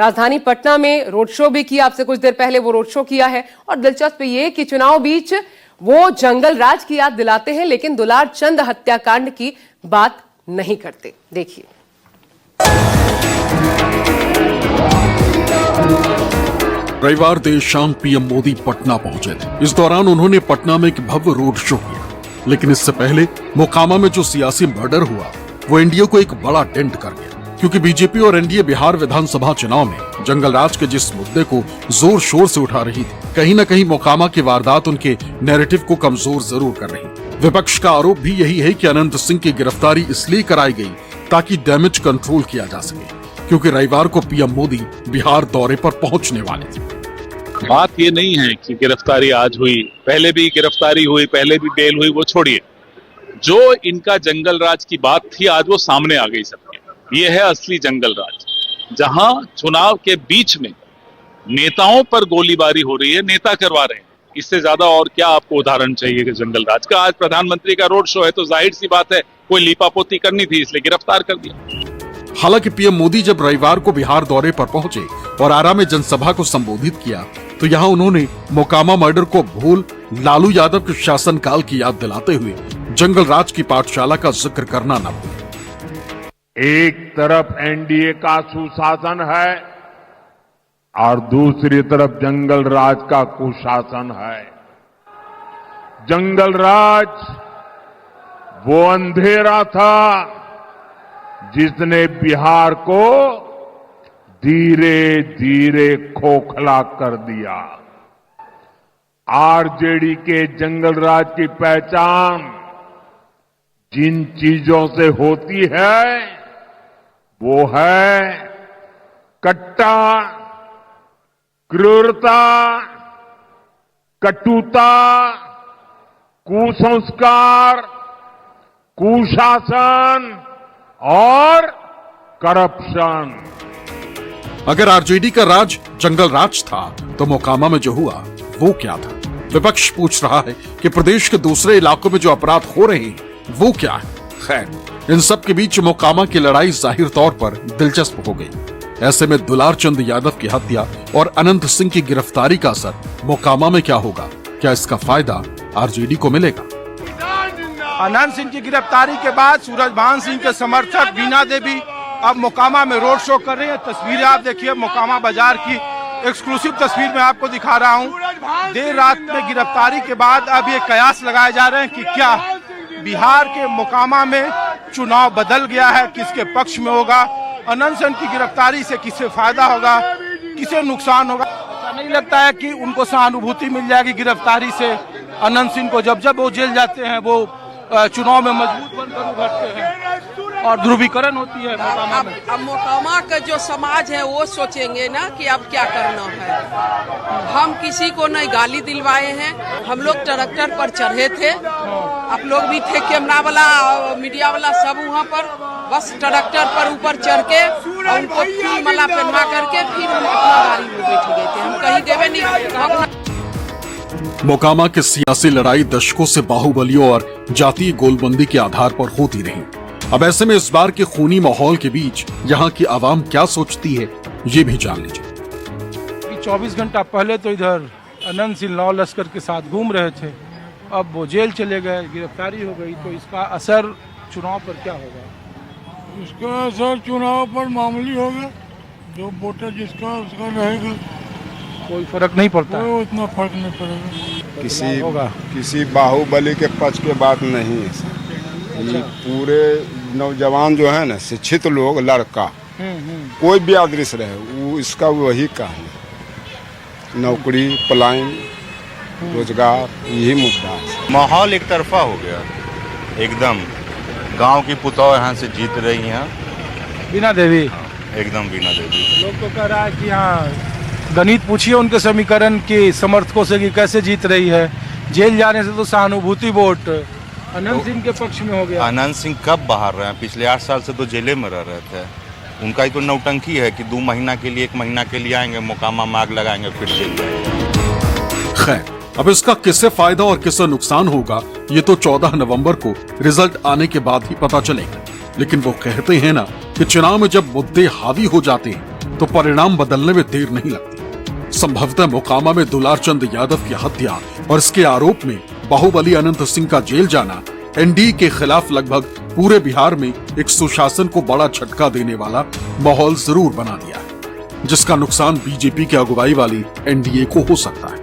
राजधानी पटना में road show भी किया, आपसे कुछ देर पहले वो रोड शो किया है। और दिलचस्प ये कि चुनाव बीच वो जंगल राज की याद दिलाते हैं, लेकिन दुलार चंद हत्याकांड की बात नहीं करते। देखिए। रविवार देर शाम पीएम मोदी पटना पहुंचे थे। इस दौरान उन्होंने पटना में एक भव्य रोड शो किया, लेकिन इससे पहले मोकामा में जो सियासी मर्डर हुआ वो एनडीए को एक बड़ा डेंट कर गया, क्योंकि बीजेपी और एनडीए बिहार विधानसभा चुनाव में जंगल राज के जिस मुद्दे को जोर शोर से उठा रही थी, कहीं न कहीं मोकामा की वारदात उनके नैरेटिव को कमजोर जरूर कर रही। विपक्ष का आरोप भी यही है कि अनंत सिंह की गिरफ्तारी इसलिए कराई गई ताकि डैमेज कंट्रोल किया जा सके, क्योंकि रविवार को पीएम मोदी बिहार दौरे पर पहुंचने वाले थे। बात ये नहीं है कि गिरफ्तारी आज हुई, पहले भी गिरफ्तारी हुई, पहले भी बेल हुई, वो छोड़िए। जो इनका जंगल राज की बात थी आज वो सामने आ गई सबके। ये है असली जंगल राज, जहां चुनाव के बीच में नेताओं पर गोलीबारी हो रही है, नेता करवा रहे हैं। इससे ज्यादा और क्या आपको उदाहरण चाहिए कि जंगल राज का? आज प्रधानमंत्री का रोड शो है तो जाहिर सी बात है कोई लीपापोती करनी थी, इसलिए गिरफ्तार कर दिया। हालांकि पीएम मोदी जब रविवार को बिहार दौरे पर पहुंचे और आरा में जनसभा को संबोधित किया, तो यहां उन्होंने मोकामा मर्डर को भूल लालू यादव के शासनकाल की याद दिलाते हुए जंगल राज की पाठशाला का जिक्र करना न भूले। एक तरफ एनडीए का सुशासन है और दूसरी तरफ जंगल राज का कुशासन है। जंगल राज वो अंधेरा था जिसने बिहार को धीरे धीरे खोखला कर दिया। आरजेडी के जंगल राज की पहचान जिन चीजों से होती है वो है कट्टा, क्रूरता, कटुता, कुसंस्कार, कुशासन और करप्शन। अगर आरजेडी का राज जंगल राज था तो मोकामा में जो हुआ वो क्या था? विपक्ष पूछ रहा है कि प्रदेश के दूसरे इलाकों में जो अपराध हो रहे हैं वो क्या है? खैर, इन सब के बीच मोकामा की लड़ाई जाहिर तौर पर दिलचस्प हो गई। ऐसे में दुलार चंद यादव की हत्या और अनंत सिंह की गिरफ्तारी का असर मोकामा में क्या होगा? क्या इसका फायदा आरजेडी को मिलेगा? अनंत सिंह की गिरफ्तारी के बाद सूरजभान सिंह के समर्थक बीना देवी अब मोकामा में रोड शो कर रहे हैं। तस्वीरें आप देखिए मोकामा बाजार की, एक्सक्लूसिव तस्वीर मैं आपको दिखा रहा हूं। देर रात में गिरफ्तारी के बाद अब ये कयास लगाए जा रहे हैं कि क्या बिहार के मोकामा में चुनाव बदल गया है, किसके पक्ष में होगा? अनंत सिंह की गिरफ्तारी से किसे फायदा होगा, किसे नुकसान होगा? नहीं लगता है कि उनको सहानुभूति मिल जाएगी गिरफ्तारी से? अनंत सिंह को जब वो जेल जाते हैं वो चुनाव में मजबूत बनकर उभरते हैं और ध्रुवीकरण होती है मोकामा में। अब मोकामा का जो समाज है वो सोचेंगे ना कि अब क्या करना है। हम किसी को नहीं गाली दिलवाए हैं, हम लोग ट्रैक्टर पर चढ़े थे, आप लोग भी थे, कैमरा वाला मीडिया वाला सब वहाँ पर बस ट्रैक्टर पर ऊपर चढ़ के उनको फूल माला पहना करके फिर हम अपना गाड़ी में बैठ गए थे। हम कहीं देवे नहीं। मोकामा की सियासी लड़ाई दशकों से बाहुबलियों और जातीय गोलबंदी के आधार पर होती रही। अब ऐसे में इस बार के खूनी माहौल के बीच यहाँ की आवाम क्या सोचती है, ये भी जान लीजिए। 24 घंटा पहले तो इधर अनंत सिंह लॉ लश्कर के साथ घूम रहे थे, अब वो जेल चले गए, गिरफ्तारी हो गई, तो इसका असर चुनाव पर क्या होगा? इसका असर चुनाव पर मामूली होगा, जो वोटर जिसका उसका रहेगा, कोई फर्क नहीं पड़ता, उतना फर्क नहीं पड़ेगा। किसी बाहुबली के पक्ष के बात नहीं है सर। ये पूरे नौजवान जो है ना, शिक्षित लोग, लड़का कोई भी अदृश्य रहे, वो इसका वही काम है, नौकरी, पलायन, रोजगार, यही मुद्दा है। माहौल एक तरफा हो गया एकदम। गांव की पुतौह यहाँ से जीत रही हैं। बीना देवी एकदम बीना देवी। लोग तो कह रहा है कि यहाँ गणित पूछिए उनके समीकरण के समर्थकों से कि कैसे जीत रही है। जेल जाने से तो सहानुभूति वोट अनंत सिंह के पक्ष में हो गया। अनंत सिंह कब बाहर रहे हैं? पिछले 8 साल से तो जेले में रह रहे थे। उनका ही तो नौटंकी है कि 2 महीना के लिए 1 महीना के लिए आएंगे, मोकामा में आग लगाएंगे, फिर जेल जाएंगे। खैर, अब इसका किससे फायदा और किससे नुकसान होगा ये तो 14 नवंबर को रिजल्ट आने के बाद ही पता चलेगा। लेकिन वो कहते हैं ना कि चुनाव में जब मुद्दे हावी हो जाते हैं तो परिणाम बदलने में देर नहीं लगती। संभवतः मोकामा में दुलार चंद यादव की हत्या और इसके आरोप में बाहुबली अनंत सिंह का जेल जाना एनडीए के खिलाफ लगभग पूरे बिहार में एक सुशासन को बड़ा झटका देने वाला माहौल जरूर बना दिया है, जिसका नुकसान बीजेपी की अगुवाई वाली एनडीए को हो सकता है।